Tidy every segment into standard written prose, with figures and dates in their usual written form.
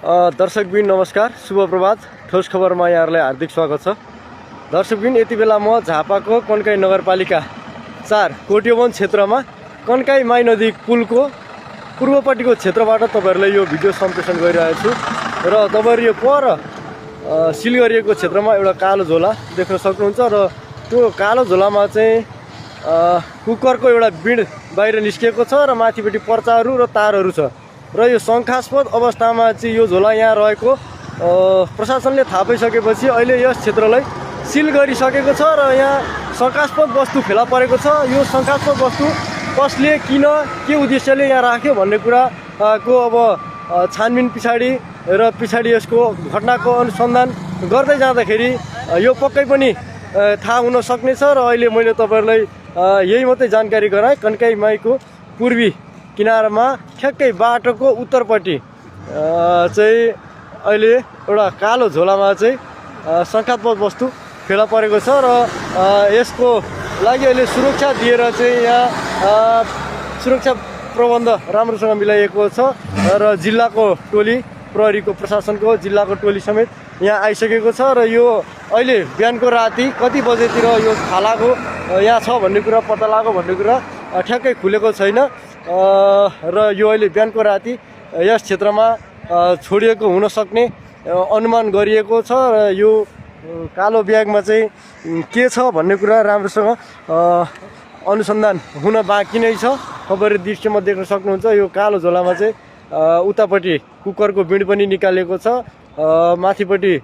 दर्शकबिन नमस्कार, शुभ प्रभात। ठोस खबरमा यहाँहरूलाई हार्दिक स्वागत छ। दर्शकबिन, यति बेला म झापाको कन्काई नगरपालिका 4 कोटियोवन क्षेत्रमा कन्काई माई नदी पुलको पूर्वपट्टिको क्षेत्रबाट तपाईँहरूलाई यो भिडियो सम्प्रेषण गरिरहेको छु। र तपाईँहरू यो पर सिल गरिएको क्षेत्रमा एउटा कालो झोला देख्न सक्नुहुन्छ र त्यो कालो झोलामा चाहिँ कुकरको एउटा बिँड बाहिर निस्किएको छ र माथिपट्टि पर्चाहरू र तारहरू छ र यो शङ्कास्पद अवस्थामा चाहिँ यो झोला यहाँ रहेको प्रशासनले थाहा पाइसकेपछि अहिले यस क्षेत्रलाई सिल गरिसकेको छ र यहाँ शङ्कास्पद वस्तु फेला परेको छ। यो शङ्कास्पद वस्तु कसले किन के उद्देश्यले यहाँ राख्यो भन्ने कुराको अब छानबिन पछाडि यसको घटनाको अनुसन्धान गर्दै जाँदाखेरि यो पक्कै पनि थाहा हुन सक्नेछ। र अहिले मैले तपाईँहरूलाई यही मात्रै जानकारी गराएँ। कन्काई माईको पूर्वी किनारमा ठ्याक्कै बाटोको उत्तरपट्टि चाहिँ अहिले एउटा कालो झोलामा चाहिँ शङ्कास्पद वस्तु फेला परेको छ र यसको लागि अहिले सुरक्षा दिएर चाहिँ यहाँ सुरक्षा प्रबन्ध राम्रोसँग मिलाइएको छ र जिल्लाको टोली, प्रहरीको प्रशासनको जिल्लाको टोली समेत यहाँ आइसकेको छ। र यो अहिले बिहानको राति कति बजेतिर यो थालाको यहाँ छ भन्ने कुरा पत्ता लाग्यो भन्ने कुरा ठ्याक्कै खुलेको छैन। र यो अहिले बिहानको राति यस क्षेत्रमा छोडिएको हुन सक्ने अनुमान गरिएको छ। र यो कालो ब्यागमा चाहिँ के छ भन्ने कुरा राम्रोसँग अनुसन्धान हुन बाँकी नै छ। खबर दृश्यमा देख्न सक्नुहुन्छ यो कालो झोलामा चाहिँ उतापट्टि कुकरको बिँड पनि निकालेको छ, माथिपट्टि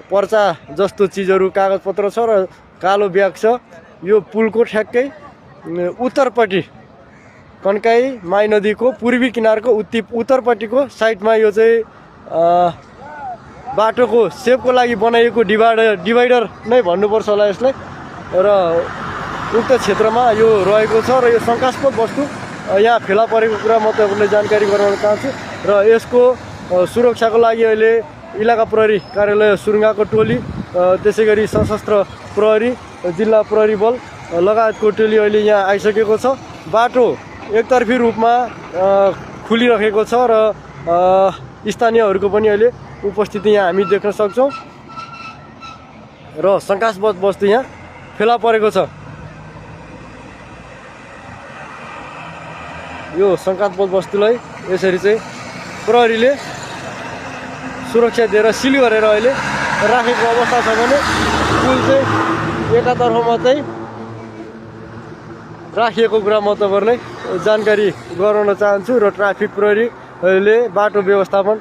पर्चा जस्तो चिजहरू कागजपत्र छ र कालो ब्याग छ। यो पुलको ठ्याक्कै उत्तरपट्टि कन्काई माई नदीको पूर्वी किनारको उत्तरपट्टिको साइडमा यो चाहिँ बाटोको सेपको लागि बनाइएको डिभाइडर नै भन्नुपर्छ होला यसलाई। र उक्त क्षेत्रमा यो रहेको छ र यो शङ्कास्पद वस्तु यहाँ फेला परेको कुरा म तपाईँलाई जानकारी गराउन चाहन्छु। र यसको सुरक्षाको लागि अहिले इलाका प्रहरी कार्यालय सुरुङ्गाको टोली, त्यसै गरी सशस्त्र प्रहरी, जिल्ला प्रहरी बल लगायतको टोली अहिले यहाँ आइसकेको छ। बाटो एकतर्फी रूपमा खुलिरहेको छ र स्थानीयहरूको पनि अहिले उपस्थिति यहाँ हामी देख्न सक्छौँ र शङ्कास्पद वस्तु यहाँ फेला परेको छ। यो शङ्कास्पद वस्तुलाई यसरी चाहिँ प्रहरीले सुरक्षा दिएर सिल गरेर अहिले राखेको अवस्था छ भने पुल चाहिँ एकातर्फमा चाहिँ राखिएको कुरा म तपाईँहरूलाई जानकारी गराउन चाहन्छु। र ट्राफिक प्रहरीले बाटो व्यवस्थापन